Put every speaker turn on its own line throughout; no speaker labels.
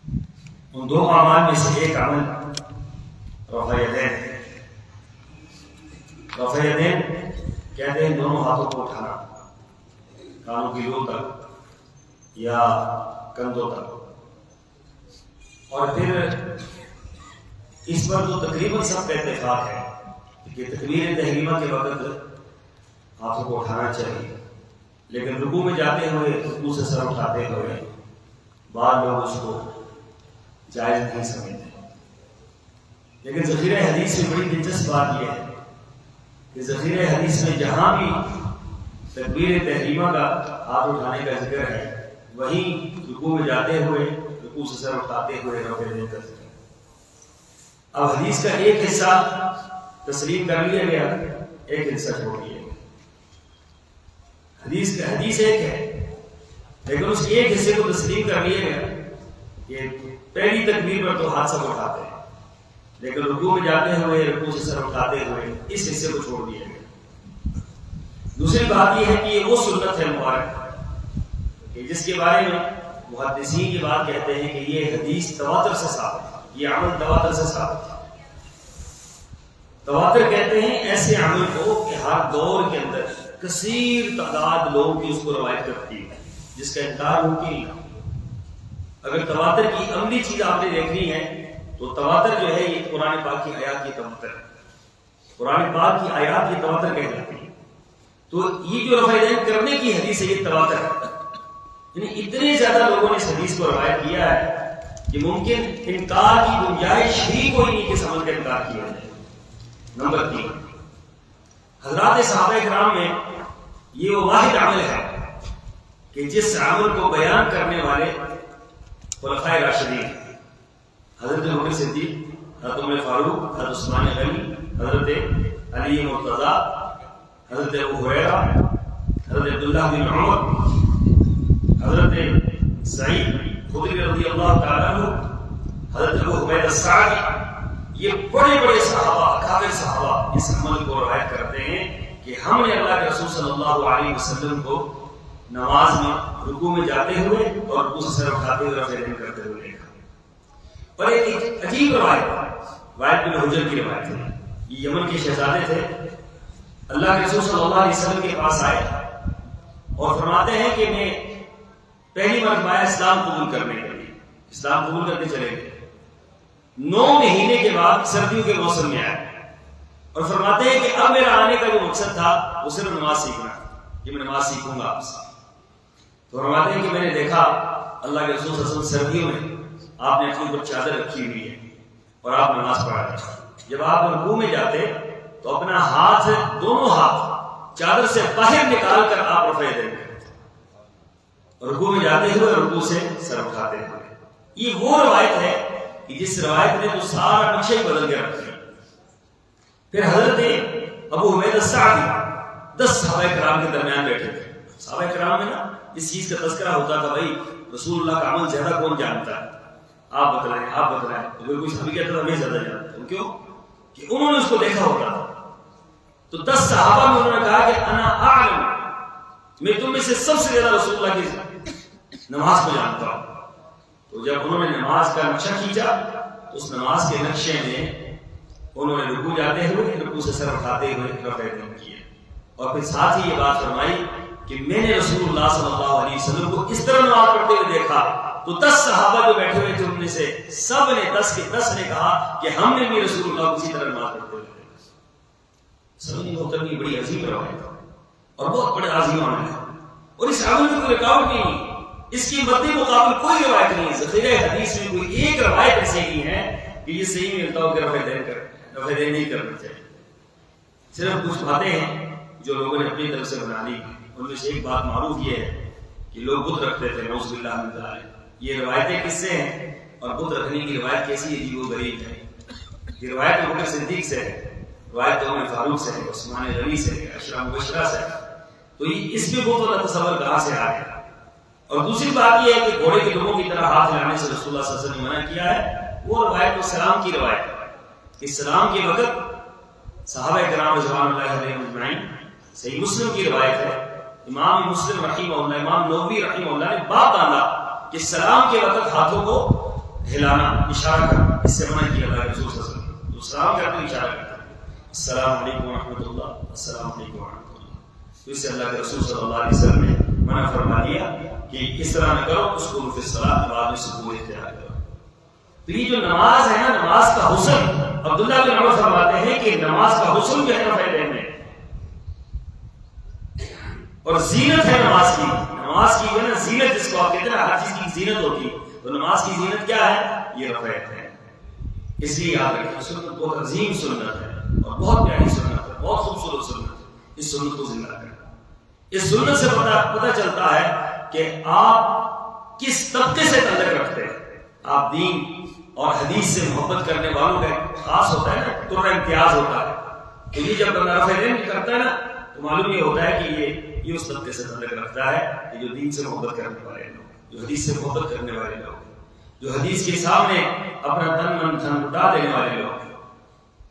ان دو اعمال میں سے ایک عمل رفع یدین ہے۔ رفع یدین کہتے ہیں دونوں ہاتھوں کو اٹھانا کانوں کی لو تک یا کندھوں تک، اور پھر اس پر جو تقریباً سب کا اتفاق ہے کہ تکبیر تحریمہ کے وقت ہاتھوں کو اٹھانا چاہیے، لیکن رکوع میں جاتے ہوئے رکوع سے سر اٹھاتے ہوئے بعض لوگ اس کو جائز نہیں سمجھتے۔ لیکن ذخیرہ حدیث میں بڑی دلچسپ بات یہ ہے کہ ذخیرہ حدیث میں جہاں بھی تکبیر تحریمہ کا ہاتھ اٹھانے کا ذکر ہے، وہیں رکوع میں جاتے ہوئے رکوع سے سر اٹھاتے ہوئے رفع یدین کا ذکر ہے۔ اب حدیث کا ایک حصہ تسلیم کر لیا گیا، ایک حصہ چھوڑ دیا گیا۔ حدیث ایک ہے، لیکن اس ایک حصے کو تسلیم کر لیا گیا کہ پہلی تکبیر پر تو ہاتھ سب اٹھاتے ہیں، لیکن رکوع میں جاتے ہوئے رکوع سے سر اٹھاتے ہوئے اس حصے کو چھوڑ دیا گیا۔ دوسری بات یہ ہے کہ یہ وہ سنت ہے مبارک کہ جس کے بارے میں محدثین یہ بات کہتے ہیں کہ یہ حدیث تواتر سے ثابت ہے، یہ عمل تواتر سے ثابت ہے۔ تواتر کہتے ہیں ایسے عمل کو کہ ہر دور کے اندر کثیر تعداد لوگوں کی اس کو روایت کرتی ہے، جس کا انکار ممکن نہیں۔ اگر تواتر کی عملی چیز آپ نے دیکھنی ہے تو تواتر جو ہے یہ قرآن پاک کی آیات کی تواتر ہے، قرآن پاک کی آیات کی تواتر کہلاتی ہے۔ تو یہ جو رفع یدین کرنے کی حدیث ہے یہ تواتر ہے، یعنی اتنے زیادہ لوگوں نے اس حدیث کو روایت کیا ہے کہ ممکن انکار کی گنجائش ہی کوئی نہیں کہ اس عمل کا انکار کیا جائے۔ نمبر 3، حضرات صحابہ کرام میں یہ وہ واحد عمل ہے کہ جس عمل کو بیان کرنے والے خلفائے راشدین حضرت ابوبکر صدیق، حضرت عمر فاروق، حضرت عثمان غنی، حضرت علی مرتضیٰ، حضرت ابو ہریرہ، حضرت عبداللہ بن عمر، حضرت سعید خدری رضی اللہ تعالیٰ عنہ، حضرت ابو حمید الساعدی، یہ بڑے بڑے صحابہ، اکابر صحابہ اس عمل کو روایت کرتے ہیں کہ ہم نے اللہ کے رسول صلی اللہ علیہ وسلم کو نماز میں رکوع میں جاتے ہوئے اور رکوع سے سر اٹھاتے ہوئے رفع یدین کرتے ہوئے دیکھا۔ اور ایک عجیب روایت وائل بن حجر کی روایت ہے، یہ یمن کے شہزادے تھے، اللہ کے رسول صلی اللہ علیہ وسلم کے پاس آئے اور فرماتے ہیں کہ میں پہلی مرتبہ اسلام قبول کرنے کے لیے اسلام قبول کرنے چلے گئے، 9 مہینے کے بعد سردیوں کے موسم میں آئے اور فرماتے ہیں کہ اب میرا آنے کا جو مقصد تھا وہ صرف نماز سیکھنا، کہ میں نماز سیکھوں گا آپ سے۔ تو فرماتے ہیں کہ میں نے دیکھا اللہ کے رسول صلی اللہ علیہ وسلم سردیوں میں آپ نے اپنے اوپر چادر رکھی ہوئی ہے اور آپ نماز پڑھا رہے ہیں۔ جب آپ رکوع میں جاتے تو اپنا ہاتھ، دونوں ہاتھ چادر سے باہر نکال کر آپ رفع یدین کرتے، رکوع میں جاتے ہوئے رکوع سے سر اٹھاتے ہوئے۔ یہ وہ روایت ہے کہ جس روایت نے تو سارا نقشہ ہی بدل کے رکھ دیا۔ پھر حضرت ابو حمید الساعدی 10 صحابہ کرام کے درمیان بیٹھے تھے۔ صحابہ کرام میں نا اس چیز کا تذکرہ ہوتا تھا، بھائی رسول اللہ کا عمل زیادہ کون جانتا ہے، آپ بتلائیں آپ بتلائیں۔ تو کوئی صحابی کہتا تھا میں زیادہ جانتا ہوں، کیوں کہ انہوں نے اس کو دیکھا ہوتا تھا۔ تو 10 صحابہ میں انہوں نے کہا کہ انا اعلم، میں تم میں سے سب سے زیادہ رسول اللہ کی نماز کو جانتا ہوں۔ تو جب انہوں نے نماز کا نقشہ کھینچا تو اس نماز کے نقشے میں انہوں نے رکوع جاتے ہوئے رکوع سے سر اٹھاتے ہوئے رفع یدین کیے، اور پھر ساتھ ہی یہ بات فرمائی کہ میں نے رسول اللہ صلی اللہ علیہ وسلم کو اس طرح نماز پڑھتے ہوئے دیکھا۔ تو 10 صحابہ جو بیٹھے ہوئے تھے ان میں سے سب نے 10 کے 10 نے کہا کہ ہم نے بھی رسول اللہ کو اسی طرح نماز پڑھتے ہوئے دیکھا۔ سمجھنے محترم بڑی عظیم روایت ہے اور بہت بڑے عظیم عمل ہے، اور اس عمل میں کوئی رکاوٹ نہیں، اس کی مد مقابل کوئی روایت نہیں۔ ذخیرہ حدیث میں کوئی ایک روایت ایسی نہیں ہے کہ یہ صحیح ملتا ہو کہ رفع یدین نہیں کرنا چاہیے۔ صرف کچھ باتیں ہیں جو لوگوں نے اپنی طرف سے بنا لی، ان میں سے ایک بات معروف یہ ہے کہ لوگ بت رکھتے تھے، نعوذ باللہ من ذالک۔ یہ روایتیں کس سے ہیں اور بت رکھنے کی روایت کیسی عجیب و غریب ہے؟ یہ روایت ابوبکر صدیق سے ہے، روایت عمر فاروق سے ہے، عثمان غنی سے ہے، عشرہ مبشرہ سے ہے۔ تو اس میں بت والا تصور کہاں سے آ گیا؟ اور دوسری بات یہ ہے کہ گھوڑے کے لوگوں کی طرح ہاتھ لانے سے رسول اللہ صلی اللہ علیہ وسلم نے منع کیا ہے۔ وہ روایت تو سلام کی روایت ہے، اس سلام کے وقت صحابہ کرام رضوان اللہ علیہم اجمعین، صحیح مسلم کی روایت ہے، امام مسلم رحمہ اللہ، امام نووی رحمہ اللہ نے باب باندھا کہ سلام کے وقت ہاتھوں کو ہلانا، اشارہ کرنا، اس سے منع کیا اللہ کے رسول صلی اللہ علیہ وسلم. تو سلام کرتے ہیں اشارہ کرتے ہیں، السلام علیکم ورحمۃ اللہ، السلام علیکم ورحمۃ اللہ. تو اس سے اللہ کے رسول صلی اللہ علیہ وسلم نے منع فرما دیا کہ اس طرح نہ کرو، اس کو فی الصلاۃ بعد میں سکون اختیار کرو. تو یہ جو نماز ہے نا، نماز کا حسن، عبداللہ بن عمر فرماتے ہیں کہ نماز کا حسن جو ہے رفع دین میں، اور زینت ہے نماز کی. نماز کی جو ہے نا زینت، جس کو آپ کہتے ہیں نا ہر چیز کی زینت ہوتی ہے، تو نماز کی زینت کیا ہے؟ یہ رفع ہے. اس لیے یاد رکھیں سنت بہت عظیم سنت ہے اور بہت پیاری سنت ہے، بہت خوبصورت سنت ہے. اس سنت کو زندہ کریں. اس سنت سے پتہ چلتا ہے کہ آپ کس طبقے سے تعلق رکھتے ہیں. آپ دین اور حدیث سے محبت کرنے والوں کا خاص ہوتا ہے نا، ترا امتیاز ہوتا ہے. تو یہ جب بندہ رفع دین کرتا ہے نا، تو معلوم یہ ہوتا ہے کہ یہ اس طبقے سے تعلق رکھتا ہے کہ جو دین سے محبت کرنے والے لوگ، جو حدیث سے محبت کرنے والے لوگ، جو حدیث کے سامنے اپنا تن من دھن لٹا دینے والے لوگ.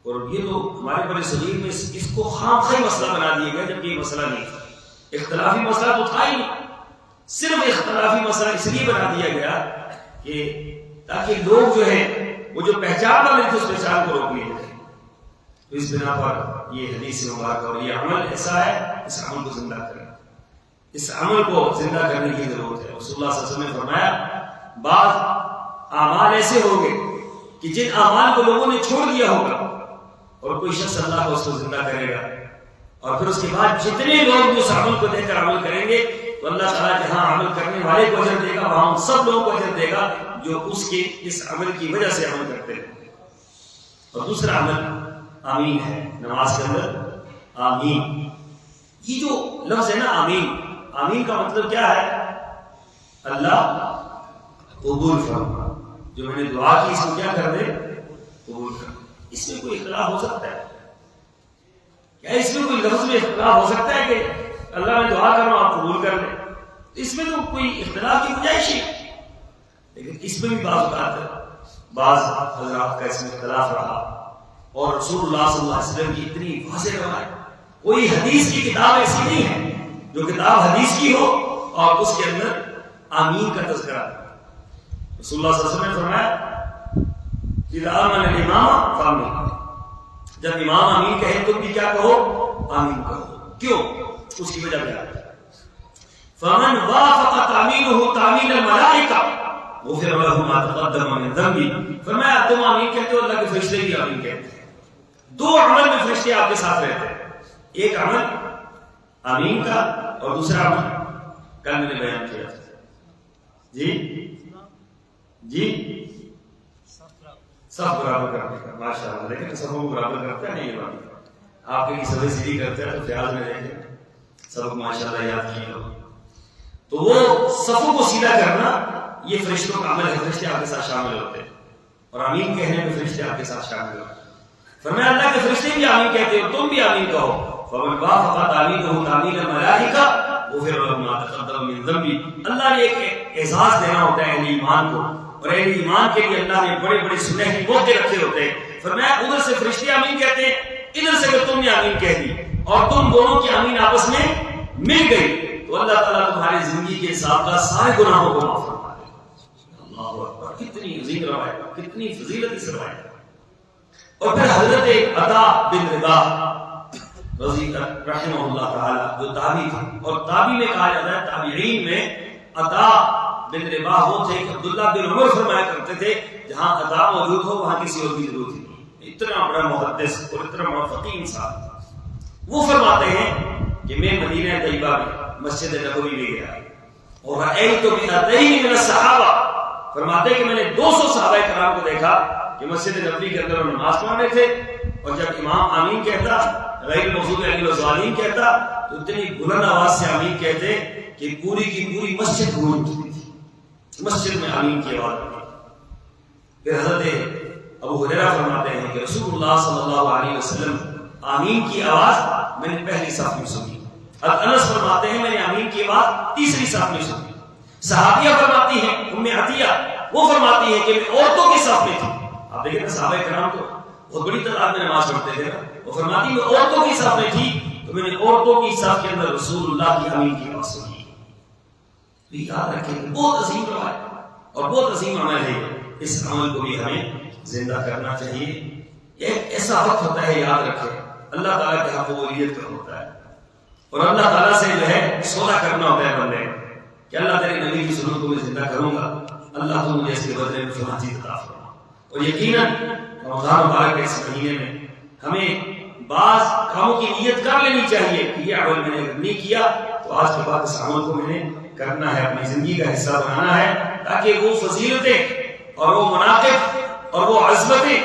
اور یہ تو ہمارے بڑے صغیر میں اس کو خامخواہ مسئلہ بنا دیا گیا، جبکہ یہ مسئلہ نہیں تھا. اختلافی مسئلہ تو تھا ہی نہیں، صرف اختلافی مسئلہ اس لیے بنا دیا گیا کہ تاکہ لوگ جو ہے وہ جو پہچان والے تھے اس پہچان کو روک لیے جائے. تو اس بنا پر یہ حدیث مبارک اور یہ عمل ایسا ہے، اس عمل کو زندہ کریں. اس عمل کو زندہ کرنے کی ضرورت ہے. رسول اللہ صلی اللہ علیہ وسلم نے فرمایا بعض اعمال ایسے ہوں گے کہ جن اعمال کو لوگوں نے چھوڑ دیا ہوگا اور کوئی شخص اللہ کو اس کو زندہ کرے گا، اور پھر اس کے بعد جتنے لوگ اس عمل کو دیکھ کر عمل کریں گے تو اللہ تعالیٰ جہاں عمل کرنے والے کو اجر دے گا، وہاں ان سب لوگوں کو اجر دے گا جو اس کے اس عمل کی وجہ سے عمل کرتے ہیں. اور دوسرا عمل آمین ہے. نماز کے اندر آمین، یہ جو لفظ ہے نا آمین، آمین کا مطلب کیا ہے؟ اللہ قبول فرما. جو میں نے دعا کی اس کو کیا کر دے؟ قبول کر. اس میں کوئی اختلاف ہو سکتا ہے کیا؟ اس میں کوئی لفظ میں اختلاف ہو سکتا ہے کہ اللہ میں دعا کر رہا ہوں آپ قبول کر لیں؟ اس میں تو کوئی اختلاف کی گنجائش نہیں. لیکن اس میں بھی بعض حضرات کا اس میں اختلاف رہا، اور رسول اللہ صلی اللہ علیہ وسلم کی اتنی واضح روایت، کوئی حدیث کی کتاب ایسی نہیں ہے جو کتاب حدیث کی ہو اور اس کے اندر آمین کا تذکرہ. رسول اللہ صلی اللہ علیہ وسلم نے فرمایا اذا آمن الامام فآمین، جب امام آمین کہے تم بھی کیا کہو؟ آمین کہو. کیوں؟ اس کی وجہ کیا ہے؟ فمن وافق تعمینہ تعمین الملائکہ غفر له ما تقدم من ذنبہ. فرمایا تم آمین کہتے ہو، اللہ کے فرشتے بھی آمین کہتے ہیں. دو عمل میں فرشتے آپ کے ساتھ رہتے ہیں، ایک عمل آمین کا اور دوسرا عمل کل میں نے بیان کیا تھا. جی سب برابر کرنے کا. ماشاء اللہ. لیکن سب کو برابر کرتا ہے نہیں، یہ بات آپ کے سبھی سیدھی کرتے ہیں تو خیال میں رکھیں سب ماشاء اللہ یاد کیے ہو. تو وہ صفوں کو سیدھا کرنا یہ فرشتوں کا عمل ہے. فرشتے آپ کے ساتھ شامل ہوتے ہیں اور آمین کہنے میں فرشتے آپ کے ساتھ شامل ہوتے ہیں. فرمایا اللہ کے فرشتے بھی آمین کہتے ہو، تم بھی آمین کہو. فمن وافق تعمینہ تعمین الملائکہ غفر له ما تقدم من ذنبہ. اللہ نے ایک اعزاز دینا ہوتا ہے اہل ایمان کو، اور اہل ایمان کے لیے اللہ نے بڑے بڑے سنہری موقع رکھے ہوتے ہیں. فرمایا ادھر سے فرشتے آمین کہتے ہیں، ادھر سے اگر تم نے آمین کہہ دی اور تم دونوں کی آمین آپس میں مل گئی تو اللہ تعالیٰ تمہاری زندگی کے سابقہ سارے گناہوں کو معاف فرما دے. اللہ اکبر. کتنی عظیم روایت، کتنی فضیلت اس روایت. اور پھر حضرت عطا بن رباح رضی رحمہ اللہ تعالی جو تابعی تھے، اور تابعی میں کہا جاتا ہے تابعین میں عطا بن رباح وہ تھے کہ عبداللہ بن عمر فرمایا کرتے تھے جہاں عطا موجود ہو وہاں کسی اور کی ضرورت نہیں. اتنا بڑا محدث اور اتنا بڑا فقیہ انسان. وہ فرماتے ہیں کہ میں مدینہ طیبہ میں مسجد نبوی میں گیا اور رأیت بمئتین من الصحابہ. فرماتے ہیں کہ میں نے 200 صحابہ کرام کو دیکھا کہ مسجد نبوی کے اندر نماز پڑھ رہے تھے، اور جب امام آمین کہتا، غیر المغضوب علیہم الضالین کہتا، تو اتنی بلند آواز سے آمین کہتے کہ پوری کی پوری مسجد گونج اٹھتی تھی. مسجد میں آمین کی آواز آتی. پھر حضرت ابو ہریرہ فرماتے ہیں کہ رسول اللہ صلی اللہ علیہ وسلم آمین کی آواز میں نے پہلی صف میں سنی. انس فرماتے ہیں میں نے آمین کی آواز تیسری صف میں سنی. صحابیہ فرماتی ہیں ام عطیہ وہ فرماتی ہیں کہ میں عورتوں کی صف میں تھی. آپ دیکھیں صحابہ کرام تو بہت بڑی تعداد میں نماز پڑھتے تھے. وہ فرماتی میں عورتوں کی صف میں تھی تو میں نے عورتوں کی صف کے اندر رسول اللہ کی آمین کی آواز سنی. تو یاد رکھیں بہت عظیم روایت اور بہت عظیم عمل ہے. اس عمل کو بھی ہمیں زندہ کرنا چاہیے. ایک ایسا وقت ہوتا ہے، یاد رکھے، اللہ تعالیٰ کے قبولیت کا ہوتا ہے، اور اللہ تعالیٰ سے جو ہے سودا کرنا ہوتا ہے بندے کہ اللہ تیرے نبی کی سنت کو میں زندہ کروں گا، اللہ تو مجھے اس کے بدلے میں فلاں چیز عطا فرما. اور یقیناً رمضان مبارک کے اس مہینے میں ہمیں بعض کاموں کی نیت کر لینی چاہیے کہ یہ عمل میں نے اگر نہیں کیا تو آج کے بعد اس عمل کو میں نے کرنا ہے، اپنی زندگی کا حصہ بنانا ہے، تاکہ وہ فضیلتیں اور وہ مناقب اور وہ عظمتیں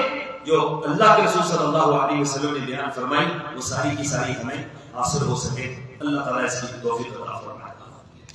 جو اللہ کے رسول صلی اللہ علیہ وسلم نے بیان فرمائی وہ ساری کی ساری ہمیں حاصل ہو سکے. اللہ تعالیٰ اس کی توفیق عطا فرمائے.